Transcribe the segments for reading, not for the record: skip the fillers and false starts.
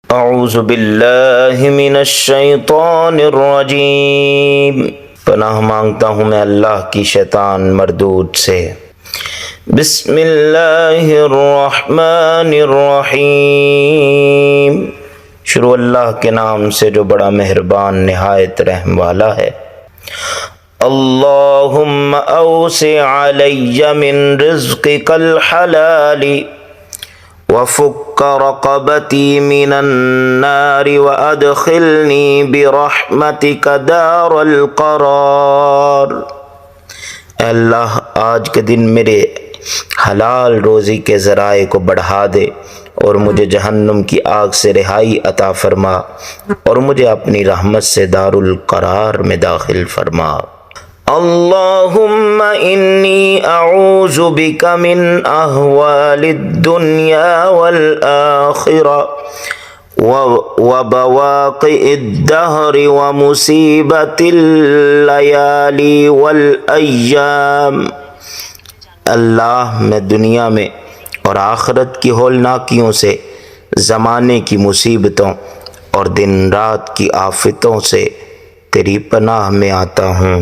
اعوذ باللہ من الشیطان الرجیم، پناہ مانگتا ہوں میں اللہ کی شیطان مردود سے۔ بسم اللہ الرحمن الرحیم، شروع اللہ کے نام سے جو بڑا مہربان نہایت رحم والا ہے۔ اللہم اوسع علی من رزقک الحلال وفک رقبتی من النار وادخلنی برحمتک دار القرار۔ اے اللہ، آج کے دن میرے حلال روزی کے ذرائع کو بڑھا دے اور مجھے جہنم کی آگ سے رہائی عطا فرما اور مجھے اپنی رحمت سے دار القرار میں داخل فرما۔ اللہم انی اعوذ بک من احوال الدنیا والآخرہ وبواقع الدہر ومصیبت اللیالی والایام۔ اللہ، میں دنیا میں اور آخرت کی ہولناکیوں سے، زمانے کی مصیبتوں اور دن رات کی آفتوں سے تیری پناہ میں آتا ہوں۔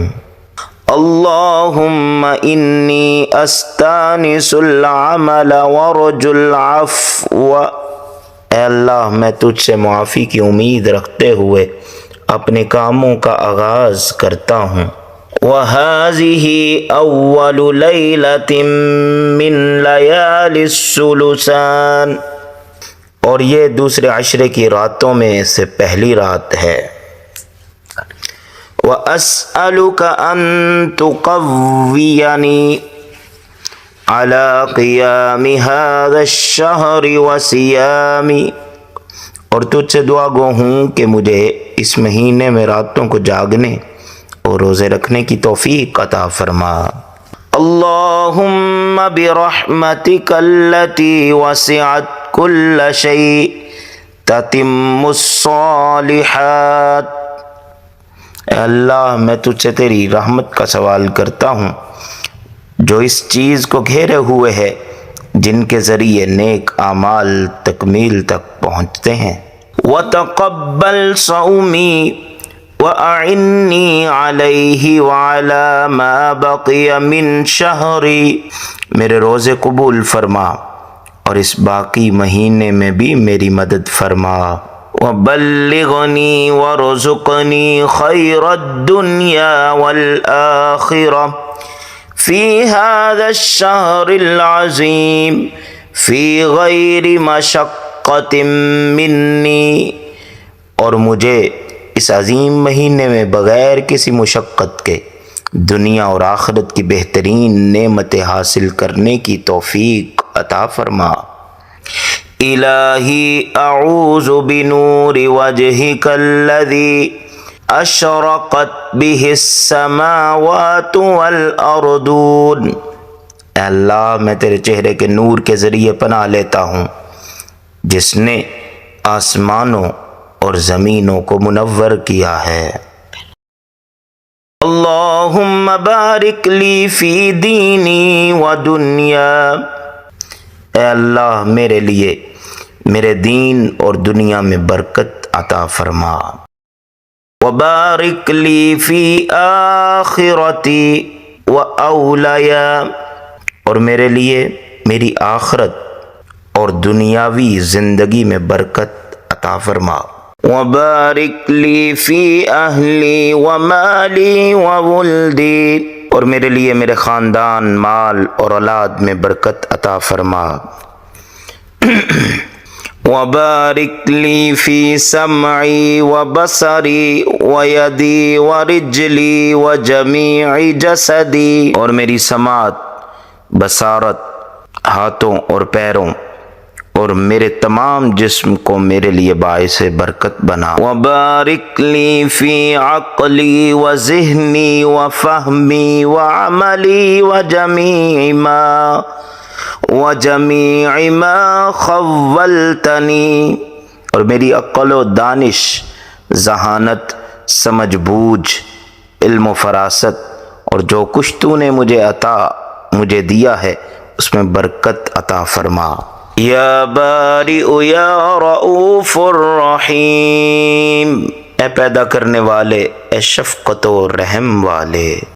اللہم انی استانس العمل ورجو العفو۔ اے اللہ، میں تجھ سے معافی کی امید رکھتے ہوئے اپنے کاموں کا آغاز کرتا ہوں۔ وَهَذِهِ أَوَّلُ لَيْلَةٍ مِّن لَيَالِ الثُّلُثَانِ، اور یہ دوسرے عشرے کی راتوں میں سے پہلی رات ہے۔ وَأَسْأَلُكَ أَن تُقَوِّيَنِي عَلَى قِيَامِ هَذَا الشَّهْرِ وَصِيَامِ، اور تجھ سے دعا گو ہوں کہ مجھے اس مہینے میں راتوں کو جاگنے اور روزے رکھنے کی توفیق عطا فرما۔ اللہم برحمتک التی وسعت کل شیء تتم الصالحات۔ اے اللہ، میں تجھ سے تیری رحمت کا سوال کرتا ہوں جو اس چیز کو گھیرے ہوئے ہے جن کے ذریعے نیک اعمال تکمیل تک پہنچتے ہیں۔ وَتَقَبَّلْ صَوْمِي وَأَعِنِّي عَلَيْهِ وَعَلَى مَا بَقِيَ مِنْ شَهْرِي، میرے روزے قبول فرما اور اس باقی مہینے میں بھی میری مدد فرما۔ وَبَلِّغْنِي وَارْزُقْنِي خَيْرَ الدُّنْيَا وَالْآخِرَةِ فِي هَذَا الشَّهْرِ الْعَظِيمِ فِي غَيْرِ مَشَقَّةٍ مِّنِّي، اور مجھے اس عظیم مہینے میں بغیر کسی مشقت کے دنیا اور آخرت کی بہترین نعمتیں حاصل کرنے کی توفیق عطا فرما۔ الہی اعوذ بنور وجہک الذی اشرقت بہ السماوات والارضون۔ اے اللہ، میں تیرے چہرے کے نور کے ذریعے پناہ لیتا ہوں جس نے آسمانوں اور زمینوں کو منور کیا ہے۔ اللہم بارک لی فی دینی و دنیا۔ اے اللہ، میرے لیے میرے دین اور دنیا میں برکت عطا فرما۔ وبارک لی فی آخرتی و اولیہ، اور میرے لیے میری آخرت اور دنیاوی زندگی میں برکت عطا فرما۔ وبارک لی فی اہلی ومالی وولدی، اور میرے لیے میرے خاندان، مال اور اولاد میں برکت عطا فرما۔ وبارک لی فی سمعی وبصری ویدی ورجلی وجمیع جسدی، اور میری سماعت، بصارت، ہاتھوں اور پیروں اور میرے تمام جسم کو میرے لیے باعث برکت بنا۔ وبارک لی فی عقلی وذہنی وفہمی وعملی وجمیع ما خولتنی، اور میری عقل و دانش، ذہانت، سمجھ بوجھ، علم و فراست اور جو کچھ تو نے مجھے دیا ہے اس میں برکت عطا فرما۔ یا بارئ یا رؤوف الرحیم، اے پیدا کرنے والے، اے شفقت و رحم والے۔